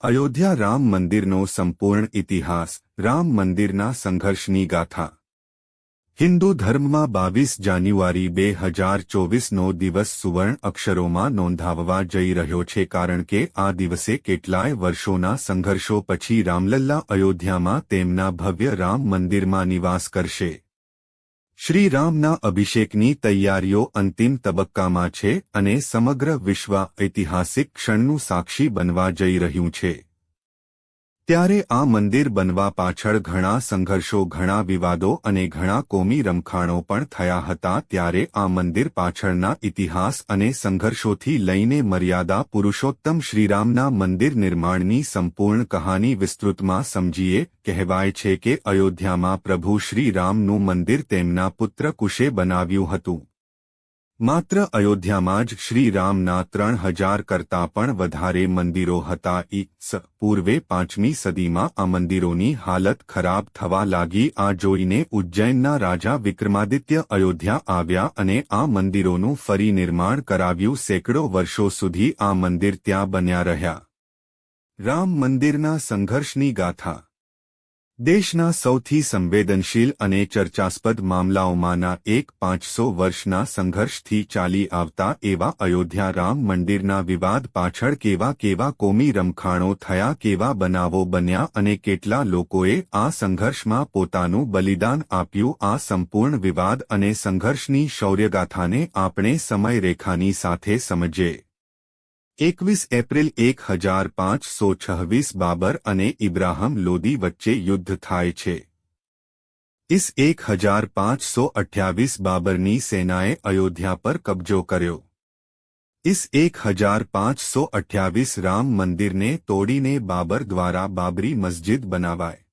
અયોધ્યા રામ મંદિરનો સંપૂર્ણ ઇતિહાસ રામ મંદિરના સંઘર્ષની ગાથા હિન્દુ ધર્મમાં 22 જાન્યુઆરી 2024નો દિવસ સુવર્ણ અક્ષરોમાં નોંધાવવા જઈ રહ્યો છે કારણ કે આ દિવસે કેટલાય વર્ષોના સંઘર્ષો પછી રામલલ્લા અયોધ્યામાં તેમના ભવ્ય રામ મંદિરમાં નિવાસ કરશે। શ્રી રામના અભિષેકની તૈયારીઓ અંતિમ તબક્કામાં છે અને સમગ્ર વિશ્વ ઐતિહાસિક ક્ષણનું સાક્ષી બનવા જઈ રહ્યું છે। ત્યારે આ મંદિર બનવા પાછળ ઘણા સંઘર્ષો, ઘણા વિવાદો અને ઘણા કોમી રમખાણો પણ થયા હતા। ત્યારે આ મંદિર પાછળના ઇતિહાસ અને સંઘર્ષોથી લઈને મર્યાદા પુરુષોત્તમ શ્રીરામના મંદિર નિર્માણની સંપૂર્ણ કહાની વિસ્તૃતમાં સમજીએ। કહેવાય છે કે અયોધ્યામાં પ્રભુ શ્રીરામનું મંદિર તેમના પુત્ર કુશે બનાવ્યું હતું। માત્ર અયોધ્યામાં જ શ્રીરામના 3000 કરતાં પણ વધારે મંદિરો હતા। ઈસ પૂર્વે 5મી સદીમાં આ મંદિરોની હાલત ખરાબ થવા લાગી। આ જોઈને ઉજ્જૈનના રાજા વિક્રમાદિત્ય અયોધ્યા આવ્યા અને આ મંદિરોનું ફરી નિર્માણ કરાવ્યું। સેંકડો વર્ષો સુધી આ મંદિર ત્યાં બન્યા રહ્યા। રામ મંદિરના સંઘર્ષની ગાથા દેશના સૌથી સંવેદનશીલ અને ચર્ચાસ્પદ મામલાઓમાંના એક 500 વર્ષના સંઘર્ષથી ચાલી આવતા એવા અયોધ્યા રામ મંદિરના વિવાદ પાછળ કેવા કોમી રમખાણો થયા, કેવા બનાવો બન્યા અને કેટલા લોકોએ આ સંઘર્ષમાં પોતાનું બલિદાન આપ્યું। આ સંપૂર્ણ વિવાદ અને સંઘર્ષની શૌર્યગાથાને આપણે સમયરેખાની સાથે સમજીએ। 21 એપ્રિલ 1526 બાબર અને ઇબ્રાહિમ લોદી વચ્ચે યુદ્ધ થાય છે। ઇસ 1528 બાબરની સેનાએ અયોધ્યા પર કબજો કર્યો। ઇસ 1528 રામ મંદિરને તોડીને બાબર દ્વારા બાબરી મસ્જિદ બનાવાય।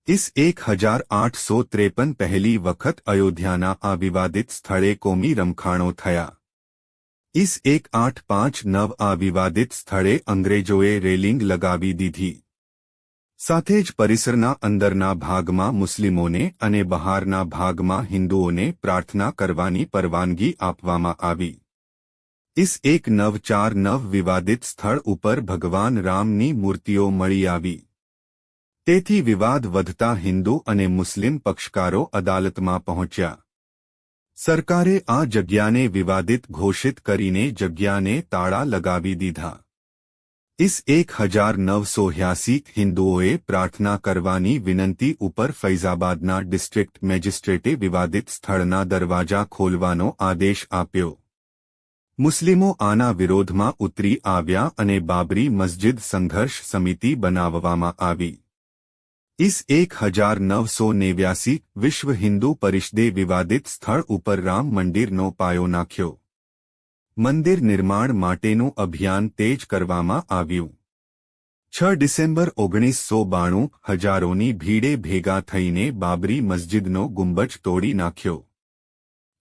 ઇસ 1853 પહેલી વખત અયોધ્યાના આ વિવાદિત સ્થળે કોમી રમખાણો થયા। ઇસ 1859 આ વિવાદિત સ્થળે અંગ્રેજોએ રેલિંગ લગાવી દીધી। સાથે જ પરિસરના અંદરના ભાગમાં મુસ્લિમોને અને બહારના ભાગમાં હિન્દુઓને પ્રાર્થના કરવાની પરવાનગી આપવામાં આવી। ઇસ 1949 વિવાદિત સ્થળ ઉપર ભગવાન રામની મૂર્તિઓ મળી આવી। તેથી વિવાદ વધતા હિન્દુ અને મુસ્લિમ પક્ષકારો અદાલતમાં પહોંચ્યા। સરકારે આ જગ્યાને વિવાદિત ઘોષિત કરીને જગ્યાને તાળા લગાવી દીધા। ઇસ 1980 હિન્દુઓએ પ્રાર્થના કરવાની વિનંતી ઉપર ફૈઝાબાદના ડિસ્ટ્રિક્ટ મેજિસ્ટ્રેટે વિવાદિત સ્થળના દરવાજા ખોલવાનો આદેશ આપ્યો। મુસ્લિમો આના વિરોધમાં ઉતરી આવ્યા અને બાબરી મસ્જિદ સંઘર્ષ સમિતિ બનાવવામાં આવી। ઇસ 1989 વિશ્વ હિન્દુ પરિષદે વિવાદિત સ્થળ ઉપર રામ મંદિરનો પાયો નાખ્યો। મંદિર નિર્માણ માટેનું અભિયાન તેજ કરવામાં આવ્યું। 6 ડિસેમ્બર 1992 હજારોની ભીડે ભેગા થઈને બાબરી મસ્જિદનો ગુંબજ તોડી નાખ્યો।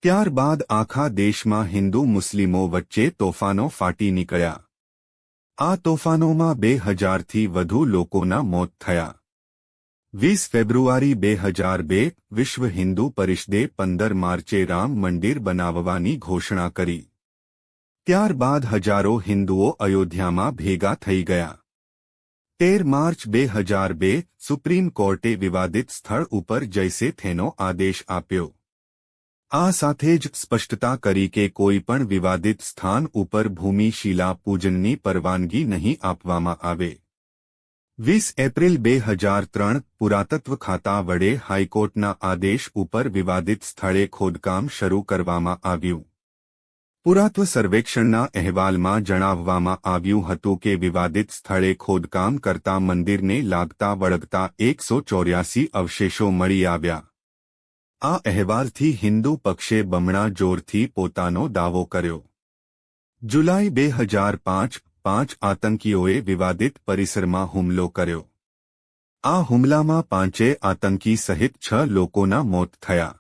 ત્યારબાદ આખા દેશમાં હિન્દુ મુસ્લિમો વચ્ચે તોફાનો ફાટી નીકળ્યા। આ તોફાનોમાં 2000થી વધુ લોકોના મોત થયા। 20 ફેબ્રુઆરી 2002 વિશ્વ હિન્દુ પરિષદે 15 માર્ચે રામ મંદિર બનાવવાની ઘોષણા કરી। ત્યારબાદ હજારો હિન્દુઓ અયોધ્યામાં ભેગા થઈ ગયા। 13 માર્ચ 2002 સુપ્રીમ કોર્ટે વિવાદિત સ્થળ ઉપર જૈસે થેનો આદેશ આપ્યો। આ સાથે જ સ્પષ્ટતા કરી કે કોઈ પણ વિવાદિત સ્થાન ઉપર ભૂમિ શિલા પૂજનની પરવાનગી નહીં આપવામાં આવે। 20 એપ્રિલ 2003 પુરાતત્વ ખાતા વડે હાઈકોર્ટના આદેશ ઉપર વિવાદિત સ્થળે ખોદકામ શરૂ કરવામાં આવ્યું। પુરાતત્વ સર્વેક્ષણના અહેવાલમાં જણાવવામાં આવ્યું હતું કે વિવાદિત સ્થળે ખોદકામ કરતા મંદિરને લાગતા વળગતા 184 અવશેષો મળી આવ્યા। આ અહેવાલથી હિન્દુ પક્ષે બમણા જોરથી પોતાનો દાવો કર્યો। જુલાઈ 2005 5 આતંકીઓએ વિવાદિત પરિસરમાં હુમલો કર્યો। આ હુમલામાં 5 આતંકી સહિત 6 લોકોના મોત થયા।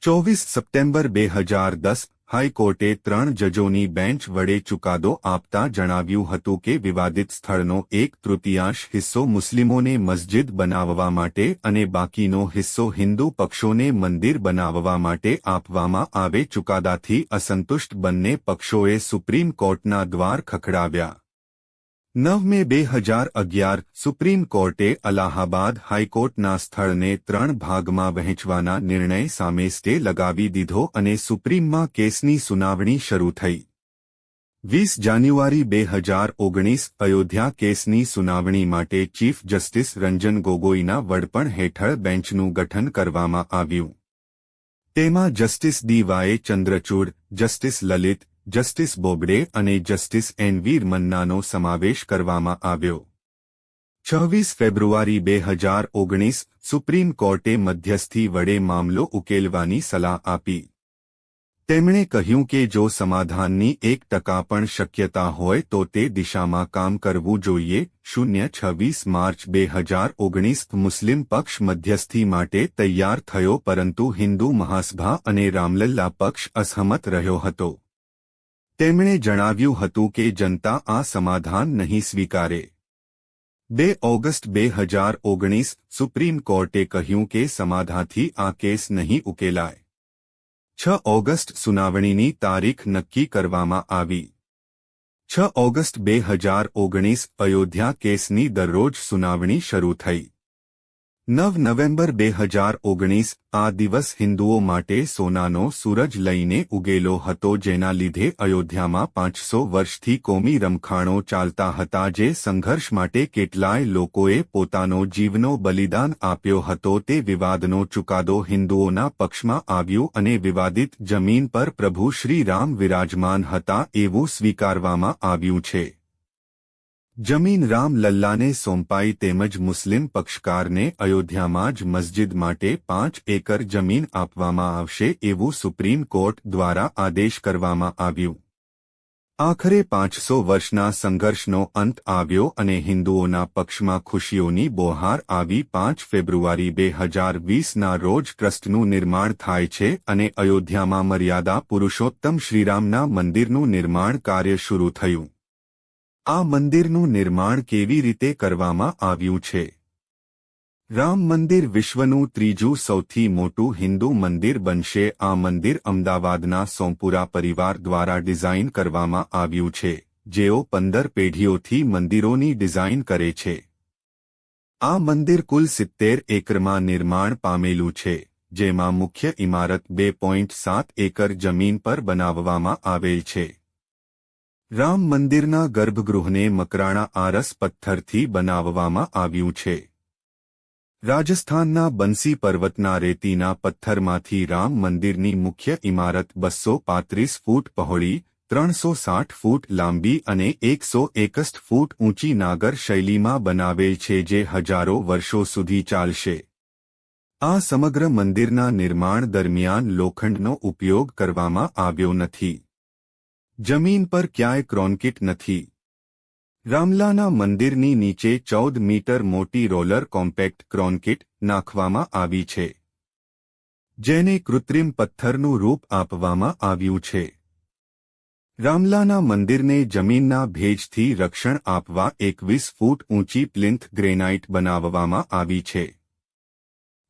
24 સપ્ટેમ્બર 2010 હાઈકોર્ટે 3 જજોની બેન્ચ વડે ચુકાદો આપતા જણાવ્યું હતું કે વિવાદિત સ્થળનો 1/3 હિસ્સો મુસ્લિમોને મસ્જિદ બનાવવા માટે અને બાકીનો હિસ્સો હિન્દુ પક્ષોને મંદિર બનાવવા માટે આપવામાં આવે। ચુકાદાથી અસંતુષ્ટ બંને પક્ષોએ સુપ્રીમ કોર્ટના દ્વાર ખખડાવ્યા। 9 મે 2011 સુપ્રીમ કોર્ટે અલાહાબાદ હાઈકોર્ટના સ્થળને 3 ભાગમાં વહેંચવાના નિર્ણય સામે સ્ટે લગાવી દીધો અને સુપ્રીમમાં કેસની સુનાવણી શરૂ થઈ. 20 જાન્યુઆરી 2019 અયોધ્યા કેસની સુનાવણી માટે ચીફ જસ્ટિસ રંજન ગોગોઈના વડપણ હેઠળ બેન્ચનું ગઠન કરવામાં આવ્યું. તેમાં justice D Y. Chandrachud, justice Lalit, justice Bobde અને જસ્ટિસ એન.વી. રમન્નાનો સમાવેશ કરવામાં આવ્યો. 26 ફેબ્રુઆરી 2019 સુપ્રીમ કોર્ટે મધ્યસ્થી વડે મામલો ઉકેલવાની સલાહ આપી. તેમણે કહ્યું કે જો સમાધાનની 1% પણ શક્યતા હોય તો તે દિશામાં કામ કરવું જોઈએ. 26 માર્ચ 2019 મુસ્લિમ પક્ષ મધ્યસ્થી માટે તૈયાર થયો પરંતુ હિન્દુ મહાસભા અને રામલલ્લા પક્ષ અસહમત રહ્યો હતો. તેમણે જણાવ્યું હતું કે જનતા આ સમાધાન નહીં સ્વીકારે. 2 ઓગસ્ટ 2019 સુપ્રીમ કોર્ટે કહ્યું કે સમાધાનથી આ કેસ નહીં ઉકેલાય. 6 ઓગસ્ટ સુનાવણીની તારીખ નક્કી કરવામાં આવી. 6 ઓગસ્ટ 2019 અયોધ્યા કેસની દરરોજ સુનાવણી શરૂ થઈ. 9 નવેમ્બર 2019 આ દિવસ હિન્દુઓ માટે સોનાનો સૂરજ લઈને ઉગેલો હતો જેના લીધે અયોધ્યામાં 500 વર્ષથી કોમી રમખાણો ચાલતા હતા જે સંઘર્ષ માટે કેટલાય લોકોએ પોતાનો જીવનો બલિદાન આપ્યો હતો. તે વિવાદનો ચુકાદો હિન્દુઓના પક્ષમાં આવ્યો અને વિવાદિત જમીન પર પ્રભુ શ્રી રામ વિરાજમાન હતા એવું સ્વીકારવામાં આવ્યું છે. જમીન રામ લલ્લાને સોંપાઈ તેમજ મુસ્લિમ પક્ષકારને અયોધ્યામાં જ મસ્જિદ માટે 5 એકર જમીન આપવામાં આવશે એવું સુપ્રીમ કોર્ટ દ્વારા આદેશ કરવામાં આવ્યું. આખરે 500 વર્ષના સંઘર્ષનો અંત આવ્યો અને હિન્દુઓના પક્ષમાં ખુશીઓની બહાર આવી. 5 ફેબ્રુઆરી 2020ના રોજ ટ્રસ્ટનું નિર્માણ થાય છે અને અયોધ્યામાં મર્યાદા પુરુષોત્તમ શ્રીરામના મંદિરનું નિર્માણ કાર્ય શરૂ થયું. આ મંદિરનું નિર્માણ કેવી રીતે કરવામાં આવ્યું છે? રામ મંદિર વિશ્વનું ત્રીજું સૌથી મોટું હિન્દુ મંદિર બનશે. આ મંદિર અમદાવાદના સોમપુરા પરિવાર દ્વારા ડિઝાઇન કરવામાં આવ્યું છે, જેઓ 15 પેઢીઓથી મંદિરોની ડિઝાઇન કરે છે. આ મંદિર કુલ 70 એકરમાં નિર્માણ પામેલું છે, જેમાં મુખ્ય ઇમારત 2.7 એકર જમીન પર બનાવવામાં આવેલ છે. રામ મંદિરના ગર્ભગૃહને મકરાણા આરસ પથ્થરથી બનાવવામાં આવ્યું છે. રાજસ્થાનના બંસી પર્વતના રેતીના પથ્થરમાંથી રામ મંદિરની મુખ્ય ઇમારત 235 ફૂટ પહોળી, 360 ફૂટ લાંબી અને 161 ફૂટ ઊંચી નાગર શૈલીમાં બનાવેલ છે જે હજારો વર્ષો સુધી ચાલશે. આ સમગ્ર મંદિરના નિર્માણ દરમિયાન લોખંડનો ઉપયોગ કરવામાં આવ્યો નથી. જમીન પર ક્યાંય ક્રોન્કીટ નથી. રામલાના મંદિરની નીચે 14 મીટર મોટી રોલર કોમ્પેક્ટ ક્રોન્કીટ નાખવામાં આવી છે, જેને કૃત્રિમ પથ્થરનું રૂપ આપવામાં આવ્યું છે. રામલાના મંદિરને જમીનના ભેજથી રક્ષણ આપવા 21 ફૂટ ઊંચી પ્લિન્થ ગ્રેનાઇટ બનાવવામાં આવી છે.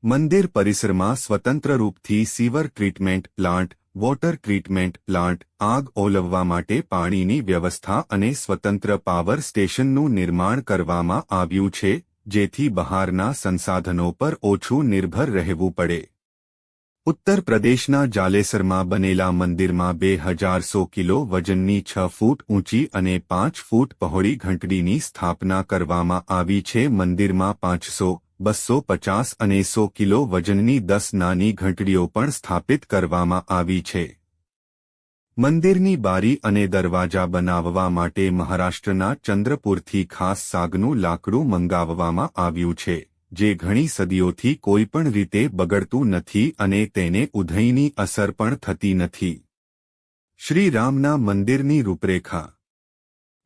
મંદિર પરિસરમાં સ્વતંત્ર રૂપથી sewer treatment plant, water treatment plant, આગ ઓલવવા માટે પાણીની વ્યવસ્થા અને સ્વતંત્ર પાવર સ્ટેશનનું નિર્માણ કરવામાં આવ્યું છે, જેથી બહારના સંસાધનો પર ઓછું નિર્ભર રહેવું પડે. ઉત્તર પ્રદેશના જાલેસરમાં બનેલા મંદિરમાં 2100 કિલો વજનની 6 ફૂટ ઊંચી અને 5 ફૂટ પહોળી ઘંટડીની સ્થાપના કરવામાં આવી છે. મંદિરમાં 500, 250 અને 100 કિલો વજનની 10 નાની ઘંટડીઓ પણ સ્થાપિત કરવામાં આવી છે. મંદિરની બારી અને દરવાજા બનાવવા માટે મહારાષ્ટ્રના ચંદ્રપુરથી ખાસ સાગનું લાકડું મંગાવવામાં આવ્યું છે, જે ઘણી સદીઓથી કોઈપણ રીતે બગડતું નથી અને તેને ઉધઈની અસર પણ થતી નથી. શ્રી રામના મંદિરની રૂપરેખા.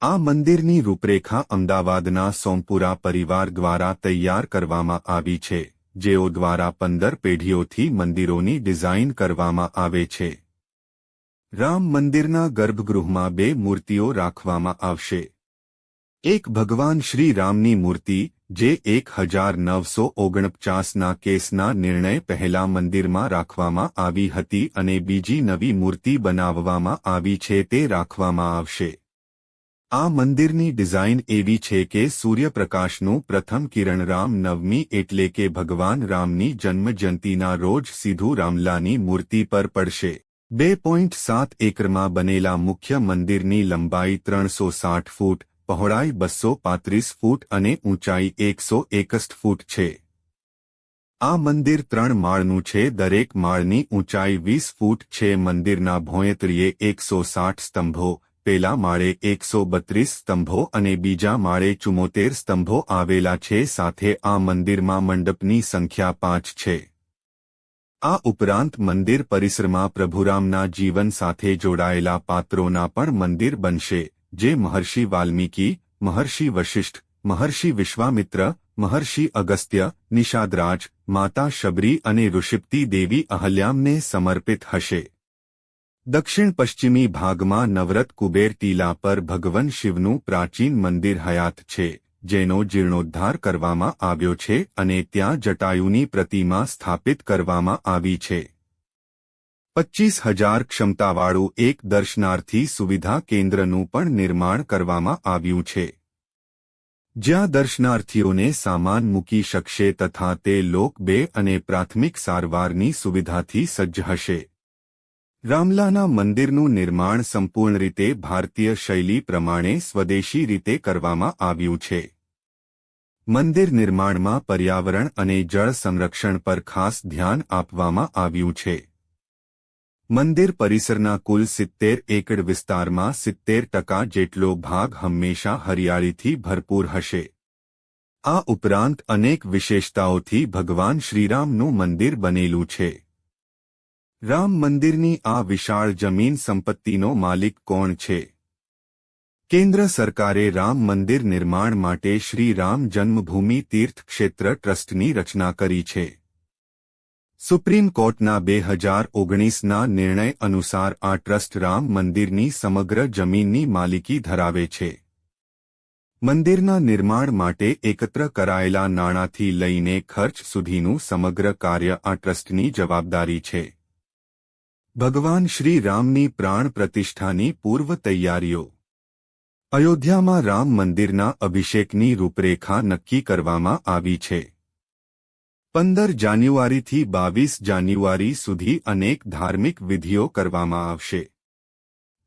આ મંદિરની રૂપરેખા અમદાવાદના સોમપુરા પરિવાર દ્વારા તૈયાર કરવામાં આવી છે, જેઓ દ્વારા 15 પેઢીઓથી મંદિરોની ડિઝાઇન કરવામાં આવે છે. રામ મંદિરના ગર્ભગૃહમાં 2 મૂર્તિઓ રાખવામાં આવશે. એક ભગવાન શ્રી રામની મૂર્તિ, જે 1949ના કેસના નિર્ણય પહેલા મંદિરમાં રાખવામાં આવી હતી અને બીજી નવી મૂર્તિ બનાવવામાં આવી છે તે રાખવામાં આવશે. આ મંદિરની ડિઝાઇન એવી છે કે સૂર્યપ્રકાશનું પ્રથમ કિરણ રામ નવમી એટલે કે ભગવાન રામની જન્મજયંતિના રોજ સીધું રામલાની મૂર્તિ પર પડશે. 2.7 એકરમાં બનેલા મુખ્ય મંદિરની લંબાઈ 360 ફૂટ, પહોળાઈ 235 ફૂટ અને ઊંચાઈ 161 ફૂટ છે. આ મંદિર 3 માળનું છે. દરેક માળની ઊંચાઈ 20 ફૂટ છે. મંદિરના ભોંયતળિયે 160 સ્તંભો, પેલા માળે 132 સ્તંભો અને બીજા માળે 74 સ્તંભો આવેલા છે. સાથે આ મંદિરમાં મંડપની સંખ્યા 5 છે. આ ઉપરાંત મંદિર પરિસરમાં પ્રભુરામના જીવન સાથે જોડાયેલા પાત્રોના પણ મંદિર બનશે, જે મહર્ષિ વાલ્મીકી, મહર્ષિ વશિષ્ઠ, મહર્ષિ વિશ્વામિત્ર, મહર્ષિ અગસ્ત્ય, નિષાદરાજ, માતા શબરી અને ઋષિપતિ દેવી અહલ્યામને સમર્પિત હશે. દક્ષિણ પશ્ચિમી ભાગમાં નવરત કુબેર ટીલા પર ભગવાન શિવનું પ્રાચીન મંદિર હયાત છે, જેનો જીર્ણોદ્ધાર કરવામાં આવ્યો છે અને ત્યાં જટાયુની પ્રતિમા સ્થાપિત કરવામાં આવી છે. 25,000 ક્ષમતાવાળું એક દર્શનાર્થી સુવિધા કેન્દ્રનું પણ નિર્માણ કરવામાં આવ્યું છે, જ્યાં દર્શનાર્થીઓને સામાન મૂકી શકશે તથા તે લોક 2 અને પ્રાથમિક સારવારની સુવિધાથી સજ્જ હશે. રામલાના મંદિરનું નિર્માણ સંપૂર્ણ રીતે ભારતીય શૈલી પ્રમાણે સ્વદેશી રીતે કરવામાં આવ્યું છે. મંદિર નિર્માણમાં પર્યાવરણ અને જળ સંરક્ષણ પર ખાસ ધ્યાન આપવામાં આવ્યું છે. મંદિર પરિસરના કુલ 70 એકડ વિસ્તારમાં 70% જેટલો ભાગ હંમેશા હરિયાળીથી ભરપૂર હશે. આ ઉપરાંત અનેક વિશેષતાઓથી ભગવાન શ્રીરામનું મંદિર બનેલું છે. રામ મંદિરની આ વિશાળ જમીન સંપત્તિનો માલિક કોણ છે? કેન્દ્ર સરકારે રામ મંદિર નિર્માણ માટે શ્રી રામ જન્મભૂમિ તીર્થ ક્ષેત્ર ટ્રસ્ટની રચના કરી છે. સુપ્રીમ કોર્ટના 2019ના નિર્ણય અનુસાર આ ટ્રસ્ટ રામ મંદિરની સમગ્ર જમીનની માલિકી ધરાવે છે. મંદિરના નિર્માણ માટે એકત્ર કરાયેલા નાણાંથી લઈને ખર્ચ સુધીનું સમગ્ર કાર્ય આ ટ્રસ્ટની જવાબદારી છે. ભગવાન શ્રી રામની પ્રાણ પ્રતિષ્ઠાની પૂર્વ તૈયારીઓ. અયોધ્યામાં રામ મંદિરના અભિષેકની રૂપરેખા નક્કી કરવામાં આવી છે. 15 જાન્યુઆરીથી 22 જાન્યુઆરી સુધી અનેક ધાર્મિક વિધિઓ કરવામાં આવશે.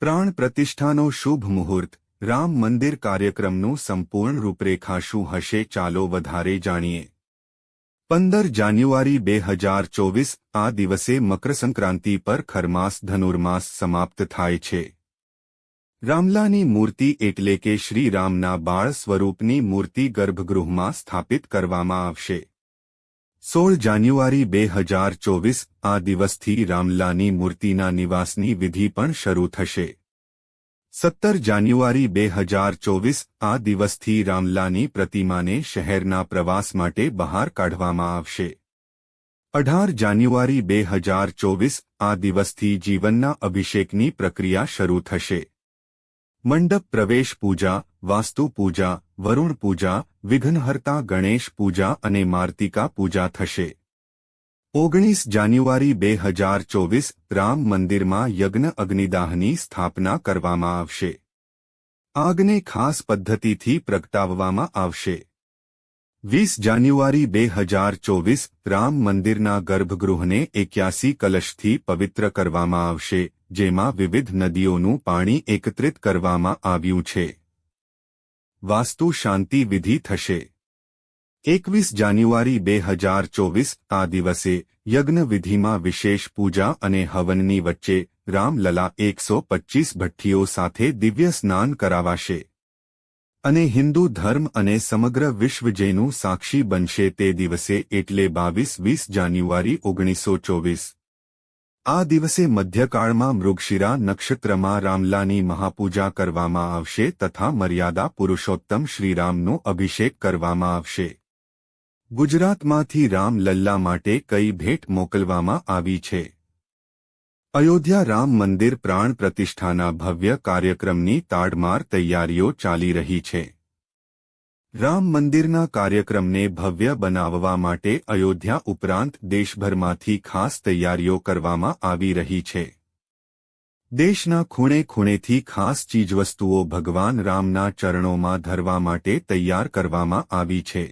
પ્રાણ પ્રતિષ્ઠાનો શુભ મુહૂર્ત. રામ મંદિર કાર્યક્રમનું સંપૂર્ણ રૂપરેખા શું હશે? ચાલો વધારે જાણીએ. 15 જાન્યુઆરી 2024 આ દિવસે મકરસંક્રાંતિ પર ખરમાસ ધનુર્માસ સમાપ્ત થાય છે. રામલાની મૂર્તિ એટલે કે શ્રી રામના બાળ સ્વરૂપની મૂર્તિ ગર્ભગૃહમાં સ્થાપિત કરવામાં આવશે. 16 જાન્યુઆરી 2024 આ દિવસથી રામલાની મૂર્તિના નિવાસની વિધિ પણ શરૂ થશે. 17 જાન્યુઆરી 2024 આ દિવસથી રામલાની પ્રતિમાને શહેરના પ્રવાસ માટે બહાર કાઢવામાં આવશે. 18 જાન્યુઆરી 2024 આ દિવસથી જીવનના અભિષેકની પ્રક્રિયા શરૂ થશે. મંડપ પ્રવેશ પૂજા, વાસ્તુ પૂજા, વરુણ પૂજા, વિઘ્નહર્તા ગણેશ પૂજા અને માર્તિકા પૂજા થશે. 19 જાન્યુઆરી 2024 રામ મંદિરમાં યજ્ઞ અગ્નિદાહની સ્થાપના કરવામાં આવશે. આગને ખાસ પદ્ધતિથી પ્રગટાવવામાં આવશે. 20 જાન્યુઆરી 2024 રામ મંદિરના ગર્ભગૃહને 81 કલશથી પવિત્ર કરવામાં આવશે, જેમાં વિવિધ નદીઓનું પાણી એકત્રિત કરવામાં આવ્યું છે. વાસ્તુ શાંતિ વિધિ થશે. 21 જાન્યુઆરી 2024 આ દિવસે યજ્ઞ વિધિમાં વિશેષ પૂજા અને હવનની વચ્ચે રામલલા 125 ભઠ્ઠીઓ સાથે દિવ્ય સ્નાન કરાવાશે અને હિન્દુ ધર્મ અને સમગ્ર વિશ્વ જેનું સાક્ષી બનશે તે દિવસે એટલે 22-20 જાન્યુઆરી 1924. આ દિવસે મધ્યકાળમાં મૃગશિરા નક્ષત્રમાં રામલાની મહાપૂજા કરવામાં આવશે તથા મર્યાદા પુરુષોત્તમ શ્રીરામનો અભિષેક કરવામાં આવશે. ગુજરાતમાંથી રામલલ્લા માટે કઈ ભેટ મોકલવામાં આવી છે? અયોધ્યા રામ મંદિર પ્રાણ પ્રતિષ્ઠાના ભવ્ય કાર્યક્રમની તાડમાર તૈયારીઓ ચાલી રહી છે. રામ મંદિરના કાર્યક્રમને ભવ્ય બનાવવા માટે અયોધ્યા ઉપરાંત દેશભરમાંથી ખાસ તૈયારીઓ કરવામાં આવી રહી છે. દેશના ખૂણે ખૂણેથી ખાસ ચીજવસ્તુઓ ભગવાન રામના ચરણોમાં ધરવા માટે તૈયાર કરવામાં આવી છે.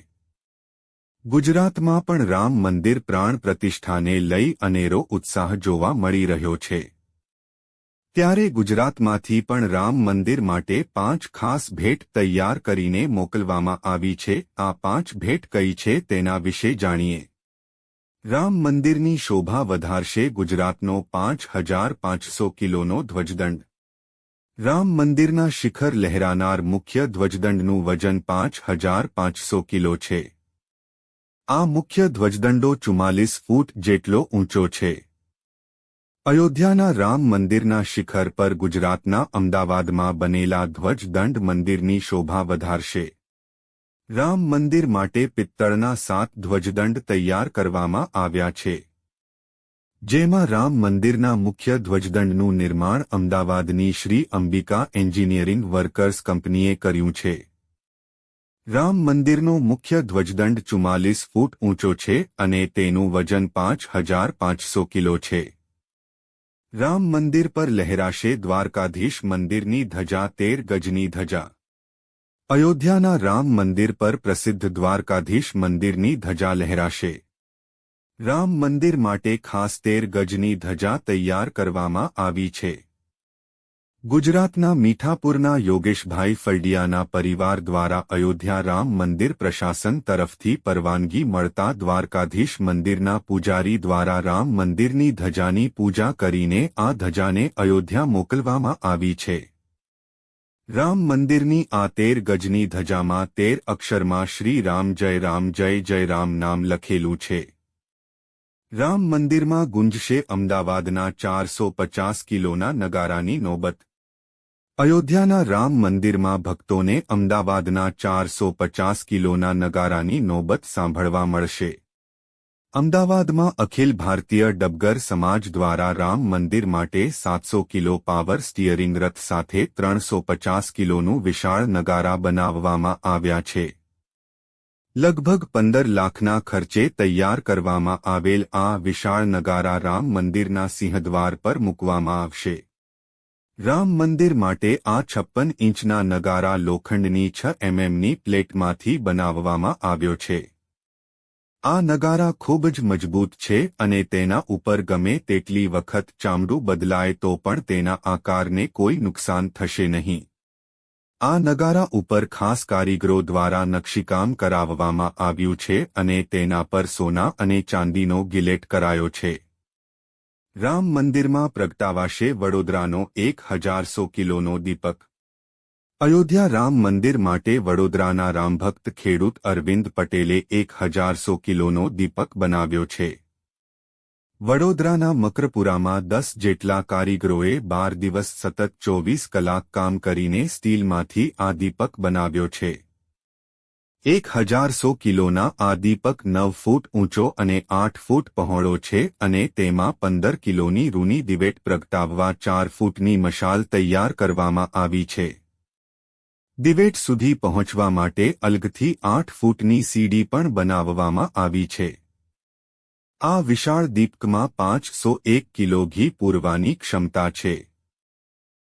ગુજરાતમાં પણ રામ મંદિર પ્રાણ પ્રતિષ્ઠાને લઈ અનેરો ઉત્સાહ જોવા મળી રહ્યો છે. ત્યારે ગુજરાતમાંથી પણ રામ મંદિર માટે 5 ખાસ ભેટ તૈયાર કરીને મોકલવામાં આવી છે. આ 5 ભેટ કઈ છે તેના વિશે જાણીએ. રામ મંદિરની શોભા વધારશે ગુજરાતનો 5500 કિલોનો ધ્વજદંડ. રામ મંદિરના શિખર લહેરાનાર મુખ્ય ધ્વજદંડનું વજન 5500 કિલો છે. આ મુખ્ય ધ્વજદંડો 44 ફૂટ જેટલો ઊંચો છે. અયોધ્યાના રામ મંદિરના શિખર પર ગુજરાતના અમદાવાદમાં બનેલા ધ્વજદંડ મંદિરની શોભા વધારશે. રામ મંદિર માટે પિત્તળના 7 ધ્વજદંડ તૈયાર કરવામાં આવ્યા છે. જેમાં રામ મંદિરના મુખ્ય ધ્વજદંડનું નિર્માણ અમદાવાદની શ્રી અંબિકા એન્જિનિયરિંગ વર્કર્સ કંપનીએ કર્યું છે. રામ મંદિરનો મુખ્ય ધ્વજદંડ 44 ફૂટ ઊંચો છે અને તેનું વજન 5500 કિલો છે. રામ મંદિર પર લહેરાશે દ્વારકાધીશ મંદિરની ધજા 13 ગજની ધજા. અયોધ્યાના રામ મંદિર પર પ્રસિદ્ધ દ્વારકાધીશ મંદિરની ધજા લહેરાશે. રામ મંદિર માટે ખાસ 13 ગજની ધજા તૈયાર કરવામાં આવી છે. ગુજરાતના મીઠાપુરના યોગેશભાઈ ફળડિયાના પરિવાર દ્વારા અયોધ્યા રામ મંદિર પ્રશાસન તરફથી પરવાનગી મળતા દ્વારકાધીશ મંદિરના પૂજારી દ્વારા રામ મંદિરની ધજાની પૂજા કરીને આ ધજાને અયોધ્યા મોકલવામાં આવી છે. રામ મંદિરની આ 13 ગજની ધજામાં 13 અક્ષરમાં શ્રી રામ જય રામ નામ લખેલું છે. રામ મંદિરમાં ગુંજશે અમદાવાદના 450 કિલોના નગારાની નોબત. અયોધ્યાના રામ મંદિરમાં ભક્તોને અમદાવાદના 450 કિલોના નગારાની નોબત સાંભળવા મળશે. અમદાવાદમાં અખિલ ભારતીય ડબગર સમાજ દ્વારા રામ મંદિર માટે 700 કિલો પાવર સ્ટીયરિંગ રથ સાથે 350 કિલોનું વિશાળ નગારા બનાવવામાં આવ્યા છે. લગભગ 15 લાખના ખર્ચે તૈયાર કરવામાં આવેલ આ વિશાળ નગારા રામ મંદિરના સિંહદ્વાર પર મૂકવામાં આવશે. રામ મંદિર માટે આ 56 ઇંચના નગારા લોખંડની 6 mmની પ્લેટમાંથી બનાવવામાં આવ્યો છે. આ નગારા ખૂબ જ મજબૂત છે અને તેના ઉપર ગમે તેટલી વખત ચામડું બદલાય તો પણ તેના આકારને કોઈ નુકસાન થશે નહીં. આ નગારા ઉપર ખાસ કારીગરો દ્વારા નકશીકામ કરાવવામાં આવ્યું છે અને તેના પર સોના અને ચાંદીનો ગિલેટ કરાયો છે. રામ મંદિરમાં પ્રગટાવાશે વડોદરાનો 1100 કિલોનો દીપક. અયોધ્યા રામ મંદિર માટે વડોદરાના રામભક્ત ખેડૂત અરવિંદ પટેલે 1100 કિલોનો દીપક બનાવ્યો છે. વડોદરાના મકરપુરામાં 10 જેટલા કારીગરોએ 12 દિવસ સતત 24 કલાક કામ કરીને સ્ટીલમાંથી આ દીપક બનાવ્યો છે. 1100 કિલોના આ દીપક 9 ફૂટ ઊંચો અને 8 ફૂટ પહોળો છે અને તેમાં 15 કિલોની રૂની દિવેટ પ્રગટાવવા 4 ફૂટની મશાલ તૈયાર કરવામાં આવી છે. દિવેટ સુધી પહોંચવા માટે અલગથી 8 ફૂટની સીડી પણ બનાવવામાં આવી છે. આ વિશાળ દીપકમાં 501 કિલો ઘી પૂરવાની ક્ષમતા છે.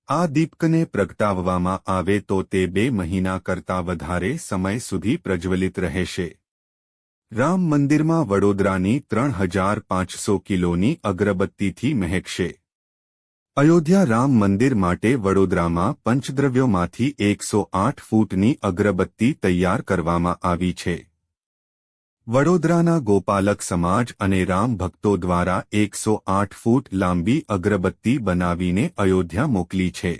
આ દીપકને પ્રગટાવવામાં આવે તો તે 2 મહિના કરતાં વધારે સમય સુધી પ્રજ્વલિત રહેશે. રામ મંદિરમાં વડોદરાની 3500 કિલોની અગરબત્તીથી મહેકશે. અયોધ્યા રામ મંદિર માટે વડોદરામાં પંચદ્રવ્યોમાંથી 108 ફૂટની અગરબત્તી તૈયાર કરવામાં આવી છે. વડોદરાના ગોપાલક સમાજ અને રામ ભક્તો દ્વારા 108 ફૂટ લાંબી અગરબત્તી બનાવીને અયોધ્યા મોકલી છે.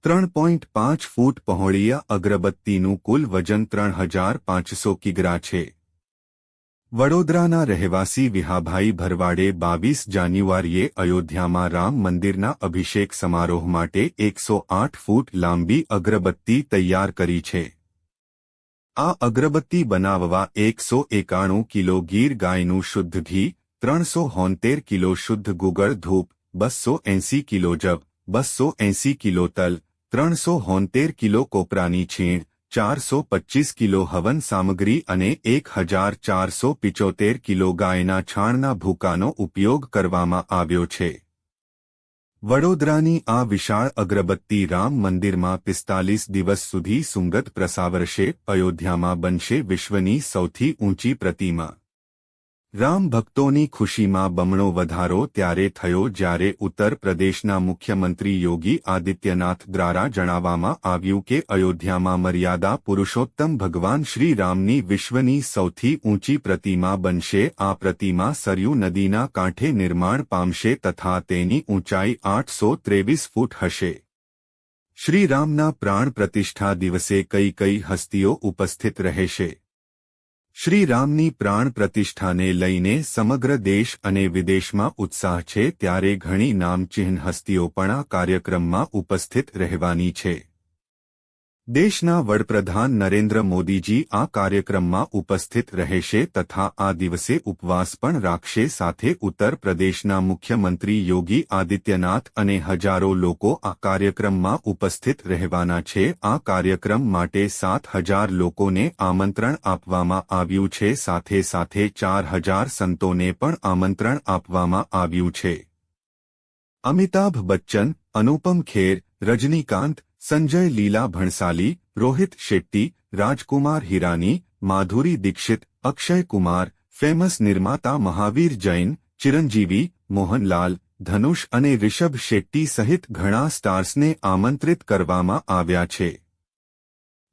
3.5 ફૂટ પહોળી અગરબત્તીનું કુલ વજન 3500 કિગ્રા છે. વડોદરાના રહેવાસી વિહાભાઈ ભરવાડે 22 જાન્યુઆરીએ અયોધ્યામાં રામ મંદિરના અભિષેક સમારોહ માટે 108 ફૂટ લાંબી અગરબત્તી તૈયાર કરી છે. આ અગરબત્તી બનાવવા 191 કિલો ગીર ગાયનું શુદ્ધ ઘી, 373 કિલો શુદ્ધ ગુગળ ધૂપ, 280 કિલો જવ, 280 કિલો તલ, 373 કિલો કોપરાની છીણ, 425 કિલો હવન સામગ્રી અને 1475 કિલો ગાયના છાણના ભૂકાનો ઉપયોગ કરવામાં આવ્યો છે. વડોદરાની આ વિશાળ અગરબત્તી રામ મંદિરમાં 45 દિવસ સુધી સુંગત પ્રસાવરશે. અયોધ્યામાં બનશે વિશ્વની સૌથી ઊંચી પ્રતિમા. રામ ભક્તોની ખુશીમાં બમણો વધારો ત્યારે થયો જ્યારે ઉત્તર પ્રદેશના મુખ્યમંત્રી યોગી આદિત્યનાથ દ્વારા જણાવવામાં આવ્યું કે અયોધ્યામાં મર્યાદા પુરુષોત્તમ ભગવાન શ્રી રામની વિશ્વની સૌથી ઊંચી પ્રતિમા બનશે. આ પ્રતિમા સરયુ નદીના કાંઠે નિર્માણ પામશે તથા તેની ઊંચાઈ 823 ફૂટ હશે. શ્રી રામના પ્રાણ પ્રતિષ્ઠા દિવસે કઈ કઈ હસ્તીઓ ઉપસ્થિત રહેશે? શ્રી રામની પ્રાણ પ્રતિષ્ઠાને લઈને સમગ્ર દેશ અને વિદેશમાં ઉત્સાહ છે ત્યારે ઘણી નામચીન હસ્તીઓ પણ આ કાર્યક્રમમાં ઉપસ્થિત રહેવાની છે. દેશના વડાપ્રધાન નરેન્દ્ર મોદીજી આ કાર્યક્રમમાં ઉપસ્થિત રહેશે તથા આ દિવસે ઉપવાસ પણ રાખશે. સાથે ઉત્તર પ્રદેશના મુખ્યમંત્રી યોગી આદિત્યનાથ અને હજારો લોકો આ કાર્યક્રમમાં ઉપસ્થિત રહેવાના છે. આ કાર્યક્રમ માટે 7,000 લોકોને આમંત્રણ આપવામાં આવ્યું છે. સાથે સાથે 4,000 સંતોને પણ આમંત્રણ આપવામાં આવ્યું છે. અમિતાભ બચ્ચન, અનુપમ ખેર, રજનીકાંત, સંજય લીલા ભણસાલી, રોહિત શેટ્ટી, રાજકુમાર હિરાની, માધુરી દીક્ષિત, અક્ષય કુમાર, ફેમસ નિર્માતા મહાવીર જૈન, ચિરંજીવી, મોહનલાલ, ધનુષ અને રિષભ શેટ્ટી સહિત ઘણા સ્ટાર્સને આમંત્રિત કરવામાં આવ્યા છે.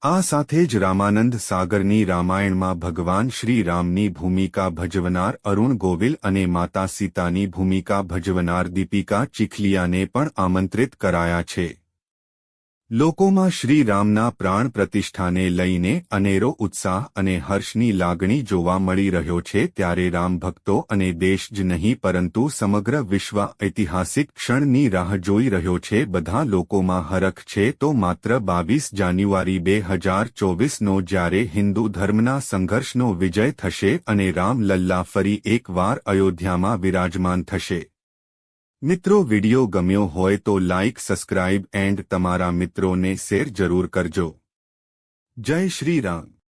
આ સાથે જ રામાનંદ સાગરની રામાયણમાં ભગવાન શ્રી રામની ભૂમિકા ભજવનાર અરુણ ગોવિલ અને માતા સીતાની ભૂમિકા ભજવનાર દીપિકા ચીખલિયાને પણ આમંત્રિત કરાયા છે. લોકોમાં શ્રી રામના પ્રાણ પ્રતિષ્ઠાને લઈને અનેરો ઉત્સાહ અને હર્ષની લાગણી જોવા મળી રહ્યો છે ત્યારે રામ ભક્તો અને દેશ જ નહીં પરંતુ સમગ્ર વિશ્વ ઐતિહાસિક ક્ષણની રાહ જોઈ રહ્યો છે. બધા લોકોમાં હરખ છે તો માત્ર 22 જાન્યુઆરી 2024નો જ્યારે હિન્દુ ધર્મના સંઘર્ષનો વિજય થશે અને રામલલ્લા ફરી એકવાર અયોધ્યામાં વિરાજમાન થશે. મિત્રો, વિડિયો ગમ્યો હોય તો લાઇક, સબસ્ક્રાઇબ એન્ડ તમારા મિત્રોને શેર જરૂર કરજો. જય શ્રી રામ.